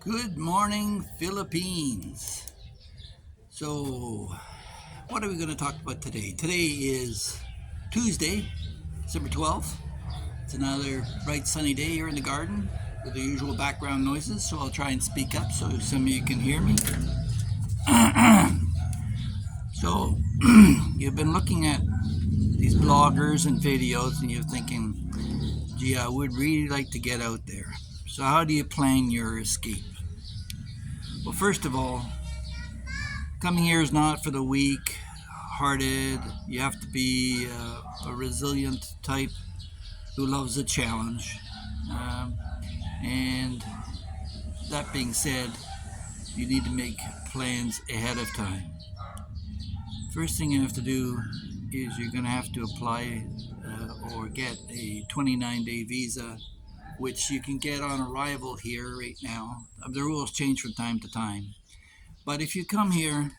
Good morning, Philippines. So, what are we going to talk about today? Today is Tuesday, December 12th. It's another bright sunny day here in the garden with the usual background noises, so I'll try and speak up so some of you can hear me. So, you've been looking at these bloggers and videos and you're thinking, gee, I would really like to get out there. So, how do you plan your escape? Well, first of all, coming here is not for the weak hearted. You have to be a resilient type who loves a challenge. Um, and that being said, you need to make plans ahead of time. First thing you have to do is you're going to have to apply or get a 29-day visa, which you can get on arrival here right now. The rules change from time to time. But if you come here,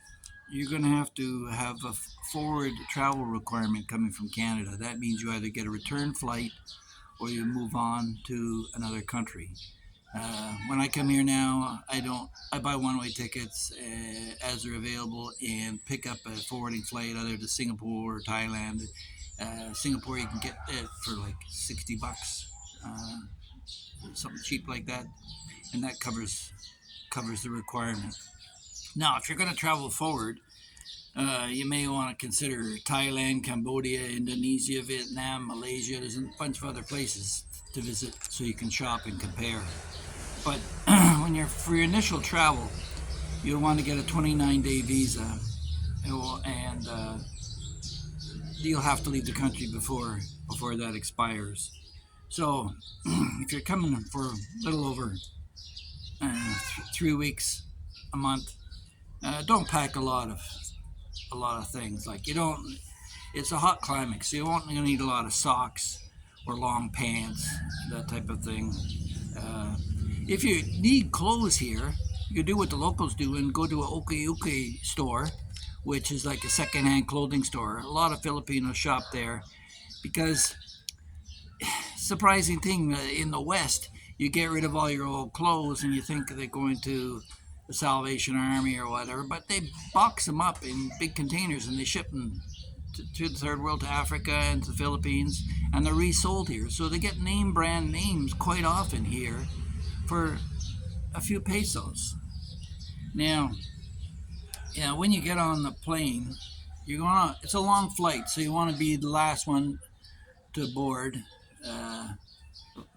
you're going to have a forward travel requirement coming from Canada. That means you either get a return flight or you move on to another country. When I come here now, I buy one-way tickets as they're available and pick up a forwarding flight either to Singapore or Thailand. Singapore, you can get it for like $60, something cheap like that, and that covers the requirement. Now, if you're going to travel forward, you may want to consider Thailand, Cambodia, Indonesia, Vietnam, Malaysia. There's a bunch of other places to visit so you can shop and compare. But for your initial travel, you'll want to get a 29-day visa, and you'll have to leave the country before that expires. So, if you're coming for a little over 3 weeks, a month, don't pack a lot of things. Like you don't. It's a hot climate, so you won't need a lot of socks or long pants, that type of thing. Uh, if you need clothes here, you do what the locals do and go to a uke store, which is like a secondhand clothing store. A lot of Filipinos shop there because, surprising thing, in the West, you get rid of all your old clothes and you think they're going to the Salvation Army or whatever, but they box them up in big containers and they ship them to the third world, to Africa and to the Philippines, and they're resold here. So they get name brand names quite often here for a few pesos. Now, when you get on the plane, it's a long flight, so you want to be the last one to board. Uh,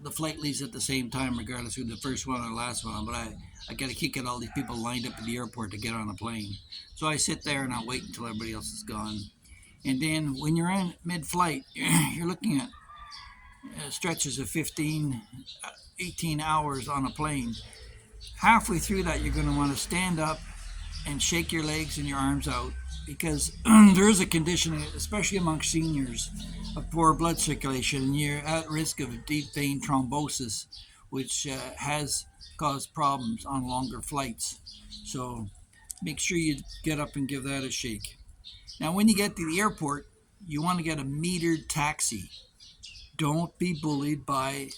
the flight leaves at the same time, regardless of the first one or the last one. But I got to keep getting all these people lined up at the airport to get on a plane. So I sit there and I wait until everybody else is gone. And then when you're in mid-flight, you're looking at stretches of 15, 18 hours on a plane. Halfway through that, you're going to want to stand up and shake your legs and your arms out because there is a condition, especially amongst seniors, of poor blood circulation, and you're at risk of deep vein thrombosis, which has caused problems on longer flights. So make sure you get up and give that a shake. Now, when you get to the airport, you want to get a metered taxi. Don't be bullied by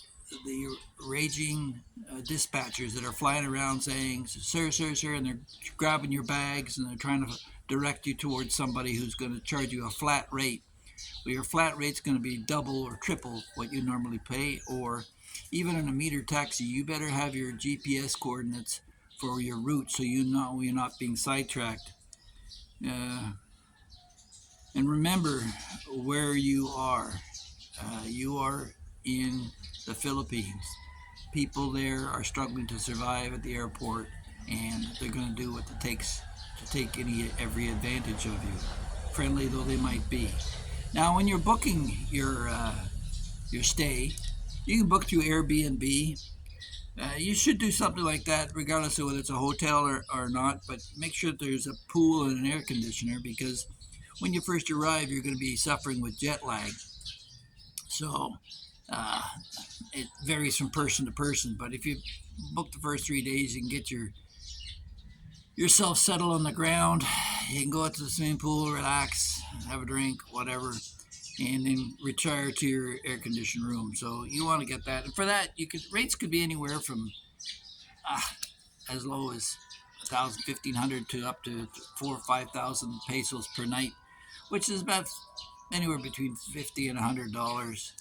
the raging dispatchers that are flying around saying, sir, sir, sir, and they're grabbing your bags and they're trying to direct you towards somebody who's going to charge you a flat rate. Well, your flat rate's going to be double or triple what you normally pay, or even in a meter taxi, you better have your GPS coordinates for your route so you know you're not being sidetracked. Uh, and remember where you are. You are in the Philippines. People there are struggling to survive at the airport, and they're going to do what it takes to take every advantage of you, friendly though they might be. Now, when you're booking your stay, you can book through Airbnb. You should do something like that, regardless of whether it's a hotel or not. But make sure that there's a pool and an air conditioner because when you first arrive, you're going to be suffering with jet lag. So uh, it varies from person to person. But if you book the first 3 days, you can get yourself settled on the ground. You can go out to the swimming pool, relax, have a drink, whatever, and then retire to your air conditioned room. So you want to get that. And for that, rates could be anywhere from as low as 1,000, 1,500 to up to 4 or 5,000 pesos per night, which is about anywhere between $50 and $100,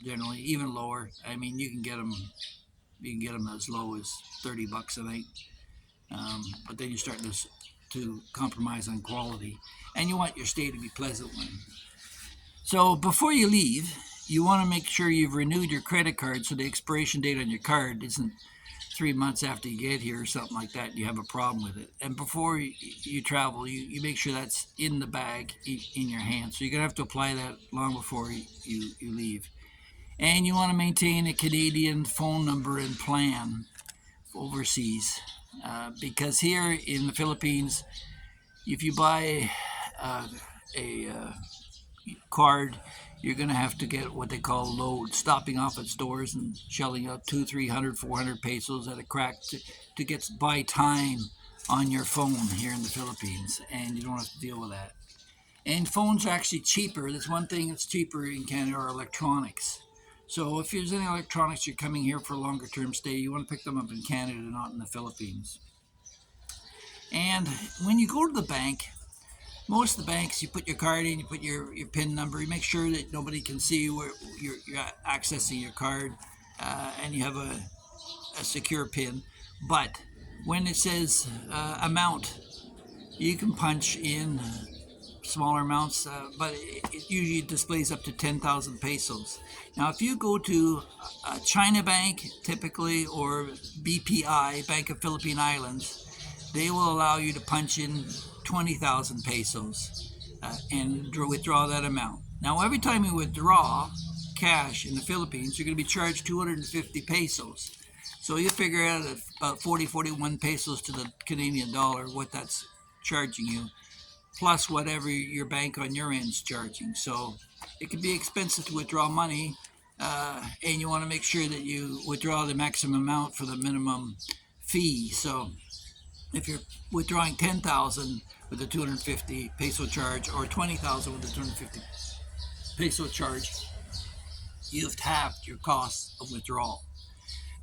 generally, even lower. I mean, you can get them. You can get them as low as $30 a night, but then you're starting to compromise on quality, and you want your stay to be a pleasant one. So before you leave, you want to make sure you've renewed your credit card so the expiration date on your card isn't 3 months after you get here or something like that. And you have a problem with it. And before you travel, you make sure that's in the bag in your hand. So you're gonna have to apply that long before you leave. And you want to maintain a Canadian phone number and plan overseas, because here in the Philippines, if you buy a card, you're going to have to get what they call load, stopping off at stores and shelling out 200, 300, 400 pesos at a crack to get buy time on your phone here in the Philippines, and you don't have to deal with that. And phones are actually cheaper. That's one thing that's cheaper in Canada are electronics. So if there's any electronics you're coming here for a longer term stay, you want to pick them up in Canada, not in the Philippines. And when you go to the bank, most of the banks, you put your card in, you put your PIN number, you make sure that nobody can see where you're accessing your card, and you have a secure PIN. But when it says amount, you can punch in smaller amounts, but it usually displays up to 10,000 pesos. Now, if you go to a China Bank, typically, or BPI, Bank of Philippine Islands, they will allow you to punch in 20,000 pesos and withdraw that amount. Now, every time you withdraw cash in the Philippines, you're going to be charged 250 pesos. So you figure out at about 40, 41 pesos to the Canadian dollar what that's charging you, plus whatever your bank on your end is charging. So it can be expensive to withdraw money, and you want to make sure that you withdraw the maximum amount for the minimum fee. So if you're withdrawing 10,000 with a 250 peso charge, or 20,000 with a 250 peso charge, you've halved your cost of withdrawal.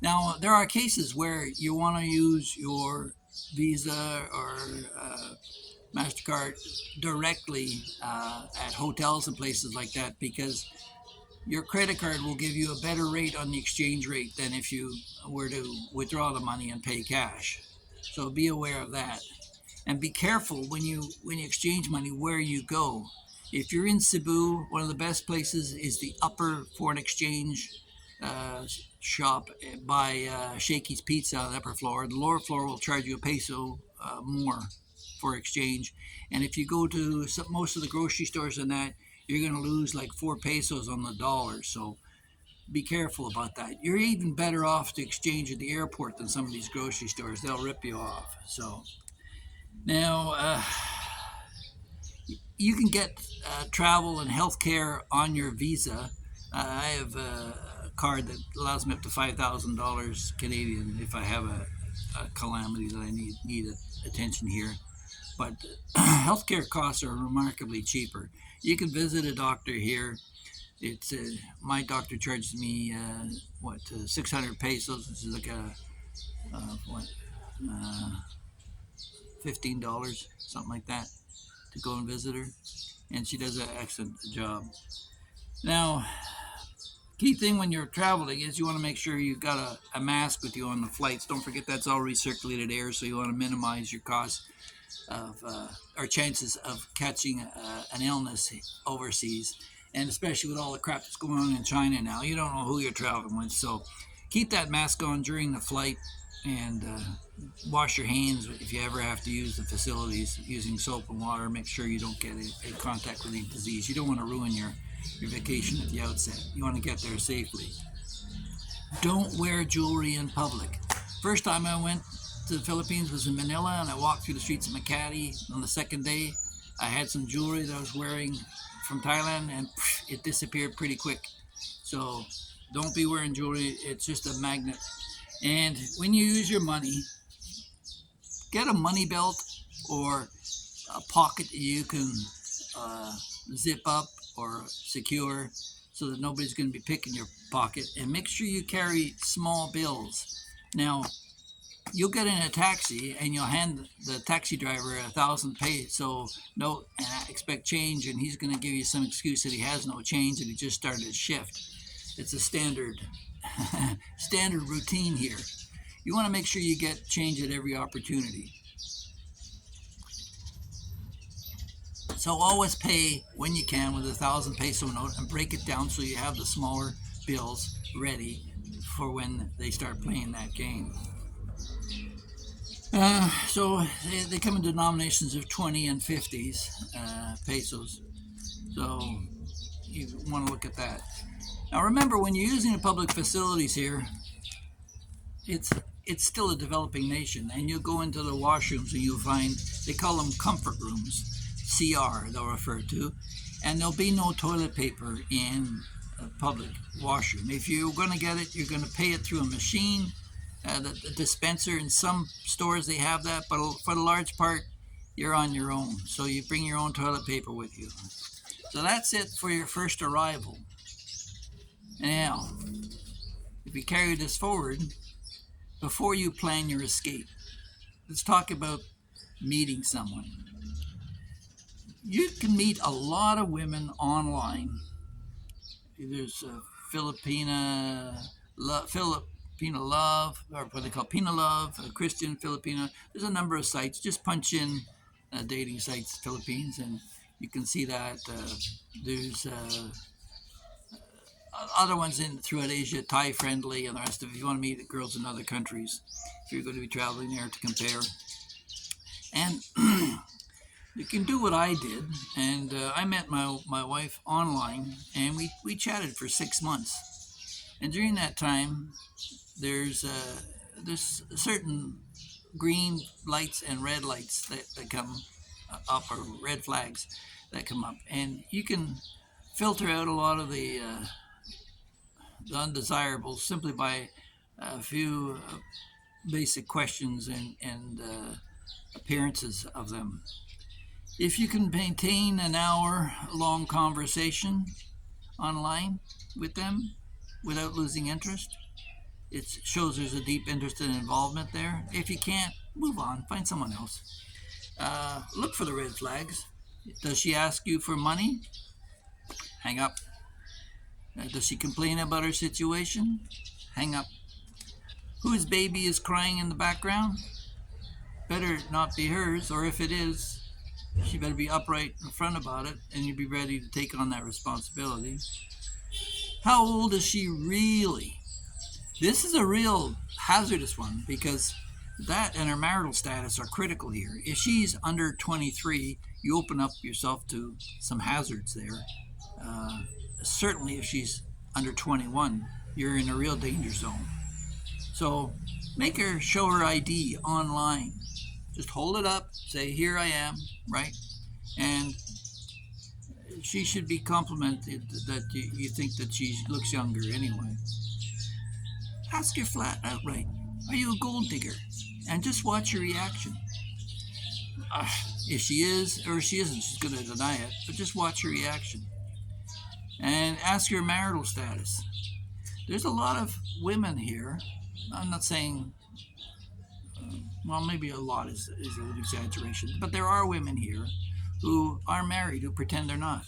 Now, there are cases where you want to use your Visa or MasterCard directly at hotels and places like that, because your credit card will give you a better rate on the exchange rate than if you were to withdraw the money and pay cash. So be aware of that. And be careful when you exchange money where you go. If you're in Cebu, one of the best places is the upper foreign exchange uh, shop by Shakey's Pizza on the upper floor. The lower floor will charge you a peso more for exchange. And if you go to most of the grocery stores and that, you're going to lose like 4 pesos on the dollar. So be careful about that. You're even better off to exchange at the airport than some of these grocery stores. They'll rip you off. So now, you can get travel and health care on your visa. I have a card that allows me up to $5,000 Canadian if I have a calamity that I need attention here. But healthcare costs are remarkably cheaper. You can visit a doctor here. It's my doctor charges me 600 pesos. This is like what uh, $15, something like that, to go and visit her, and she does an excellent job. Now, key thing when you're traveling is you want to make sure you've got a mask with you on the flights. Don't forget that's all recirculated air, so you want to minimize your costs of or chances of catching an illness overseas, and especially with all the crap that's going on in China now, you don't know who you're traveling with. So keep that mask on during the flight, and wash your hands if you ever have to use the facilities using soap and water. Make sure you don't get a contact with any disease. You don't want to ruin your vacation at the outset. You want to get there safely. Don't wear jewelry in public. First time I went to the Philippines was in Manila, and I walked through the streets of Makati. On the second day, I had some jewelry that I was wearing from Thailand, and it disappeared pretty quick. So don't be wearing jewelry. It's just a magnet. And when you use your money, get a money belt or a pocket that you can zip up or secure so that nobody's going to be picking your pocket. And make sure you carry small bills. Now, You'll get in a taxi and you'll hand the taxi driver 1,000 peso note and expect change, and he's going to give you some excuse that he has no change and he just started his shift. It's a standard standard routine here. You want to make sure you get change at every opportunity. So always pay when you can with 1,000 peso note and break it down so you have the smaller bills ready for when they start playing that game. So they come in denominations of 20 and 50s pesos. So you want to look at that. Now remember, when you're using the public facilities here, it's it's still a developing nation, and you'll go into the washrooms and you'll find they call them comfort rooms, CR they'll refer to, and there'll be no toilet paper in a public washroom. If you're going to get it, you're going to pay it through a machine, the dispenser. In some stores they have that, but for the large part, you're on your own. So you bring your own toilet paper with you. So that's it for your first arrival. Now, if we carry this forward, before you plan your escape, let's talk about meeting someone. You can meet a lot of women online. There's Filipina Love, or what they call Pina Love, Christian Filipina. There's a number of sites. Just punch in dating sites, Philippines, and you can see that. There's other ones in throughout Asia, Thai friendly, and the rest of it. If you want to meet girls in other countries, if you're going to be traveling there to compare. And you can do what I did, and I met my wife online, and we chatted for 6 months. And during that time, there's certain green lights and red lights that come up, or red flags that come up, and you can filter out a lot of the undesirables simply by a few basic questions and appearances of them. If you can maintain an hour long conversation online with them without losing interest, it shows there's a deep interest and involvement there. If you can't, move on, find someone else. Look for the red flags. Does she ask you for money? Hang up. Does she complain about her situation? Hang up. Whose baby is crying in the background? Better not be hers, or if it is, she better be upright in front about it, and you'd be ready to take on that responsibility. How old is she really? This is a real hazardous one, because that and her marital status are critical here. If she's under 23, you open up yourself to some hazards there. Uh, Certainly, if she's under 21, you're in a real danger zone. So make her show her ID online. Just hold it up, say, "Here I am," right? And she should be complimented that you think that she looks younger anyway. Ask her flat outright, "Are you a gold digger?" And just watch her reaction. Uh, if she is or she isn't, she's going to deny it, but just watch her reaction. And ask her marital status. There's a lot of women here. I'm not saying, well, maybe a lot is an exaggeration, but there are women here who are married who pretend they're not.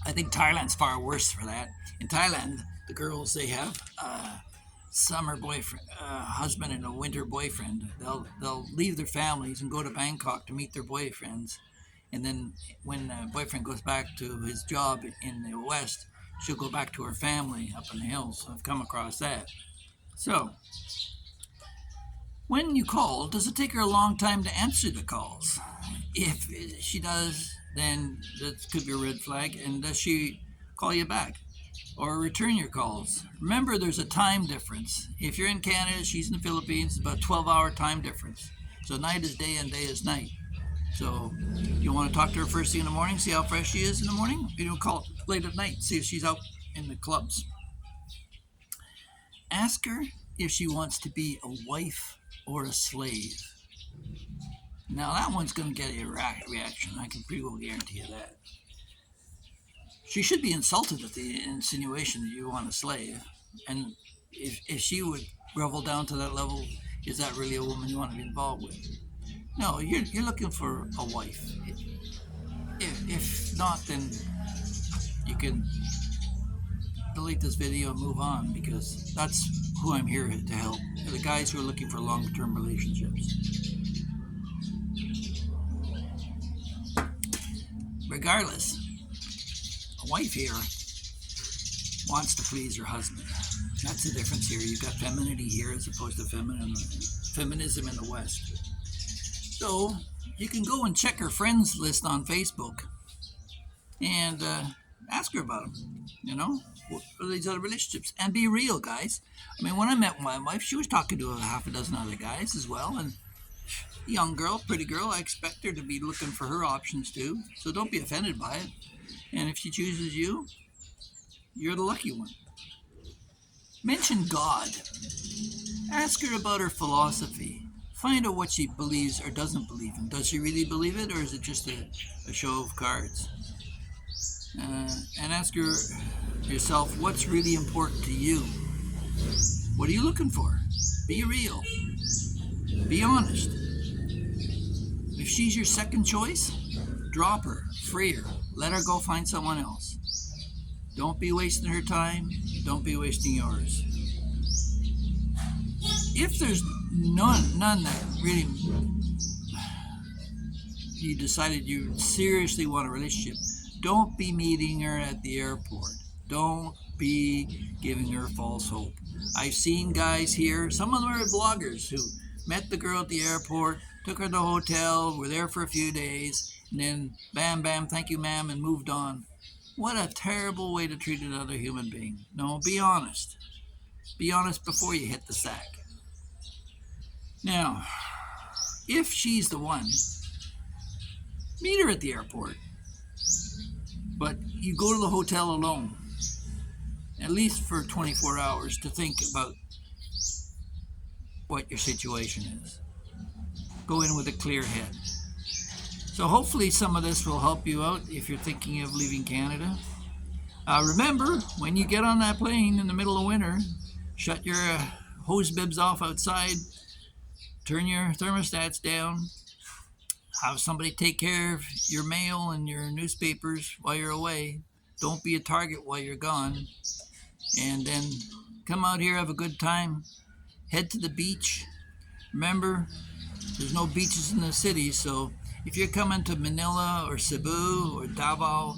I think Thailand's far worse for that. In Thailand, the girls, they have summer boyfriend, husband, and a winter boyfriend. They'll leave their families and go to Bangkok to meet their boyfriends, and then when the boyfriend goes back to his job in the West, she'll go back to her family up in the hills. I've come across that. So, when you call, does it take her a long time to answer the calls? If she does, then that could be a red flag. And does she call you back or return your calls? Remember, there's a time difference. If you're in Canada, she's in the Philippines, it's about a 12-hour time difference. So night is day and day is night. So you want to talk to her first thing in the morning, see how fresh she is in the morning. You don't call late at night, see if she's out in the clubs. Ask her if she wants to be a wife or a slave. Now that one's going to get a reaction. I can pretty well guarantee you that. She should be insulted at the insinuation that you want a slave, and if she would grovel down to that level, is that really a woman you want to be involved with? No, you're looking for a wife. If not, then you can delete this video and move on, because that's who I'm here to help. The guys who are looking for long-term relationships. Regardless, a wife here wants to please her husband. That's the difference here. You've got femininity here as opposed to feminism in the West. So you can go and check her friends list on Facebook and ask her about them. You know, what are these other relationships? And be real, guys. I mean, when I met my wife, she was talking to a half a dozen other guys as well, and young girl, pretty girl. I expect her to be looking for her options too. So don't be offended by it. And if she chooses you, you're the lucky one. Mention God. Ask her about her philosophy. Find out what she believes or doesn't believe in. Does she really believe it, or is it just a show of cards? And ask her yourself, what's really important to you? What are you looking for? Be real. Be honest. If she's your second choice, drop her, free her, let her go find someone else. Don't be wasting her time. Don't be wasting yours. If there's none that really you decided you seriously want a relationship, don't be meeting her at the airport. Don't be giving her false hope. I've seen guys here, some of them are bloggers, who met the girl at the airport, took her to the hotel, were there for a few days, and then bam, bam, thank you, ma'am, and moved on. What a terrible way to treat another human being. No, be honest. Be honest before you hit the sack. Now, if she's the one, meet her at the airport. But you go to the hotel alone, at least for 24 hours, to think about what your situation is. Go in with a clear head. So hopefully some of this will help you out if you're thinking of leaving Canada. Remember, when you get on that plane in the middle of winter, shut your hose bibs off outside, turn your thermostats down, have somebody take care of your mail and your newspapers while you're away. Don't be a target while you're gone. And then come out here, have a good time, head to the beach. Remember, there's no beaches in the city, so if you're coming to Manila or Cebu or Davao,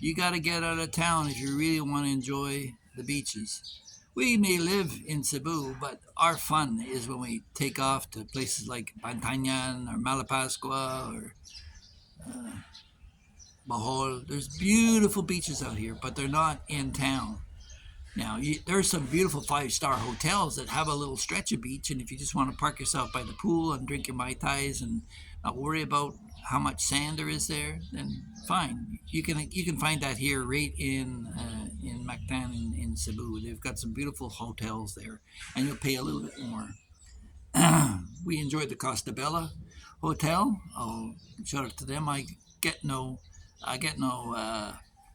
you got to get out of town if you really want to enjoy the beaches. We may live in Cebu, but our fun is when we take off to places like Bantayan or Malapascua or Bohol. There's beautiful beaches out here, but they're not in town. Now, there's some beautiful five-star hotels that have a little stretch of beach, and if you just want to park yourself by the pool and drink your Mai Tais and not worry about how much sand there is there, then fine. You can find that here right in Mactan in Cebu. They've got some beautiful hotels there, and you'll pay a little bit more. We enjoyed the Costa Bella Hotel. I'll shout out to them. I get no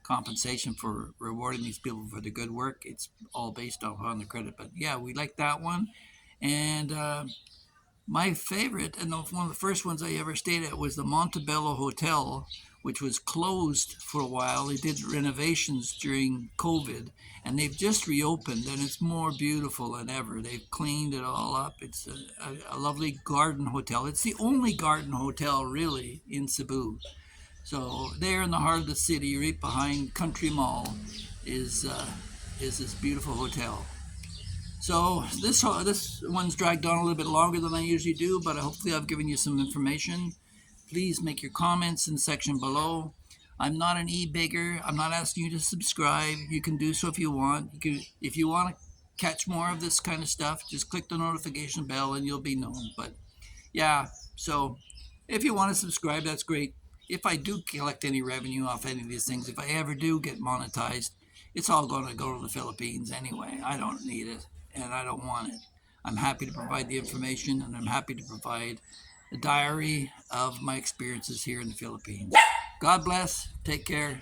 compensation for rewarding these people for the good work. It's all based on the credit. But yeah, we like that one. And my favorite, and one of the first ones I ever stayed at, was the Montebello Hotel, which was closed for a while. They did renovations during COVID, and they've just reopened, and it's more beautiful than ever. They've cleaned it all up. It's a lovely garden hotel. It's the only garden hotel, really, in Cebu. So there in the heart of the city, right behind Country Mall, is this beautiful hotel. So this one's dragged on a little bit longer than I usually do, but hopefully I've given you some information. Please make your comments in the section below. I'm not an e-bigger. I'm not asking you to subscribe. You can do so if you want. If you want to catch more of this kind of stuff, just click the notification bell and you'll be known. But yeah, so if you want to subscribe, that's great. If I do collect any revenue off any of these things, if I ever do get monetized, it's all going to go to the Philippines anyway. I don't need it, and I don't want it. I'm happy to provide the information, and I'm happy to provide a diary of my experiences here in the Philippines. God bless. Take care.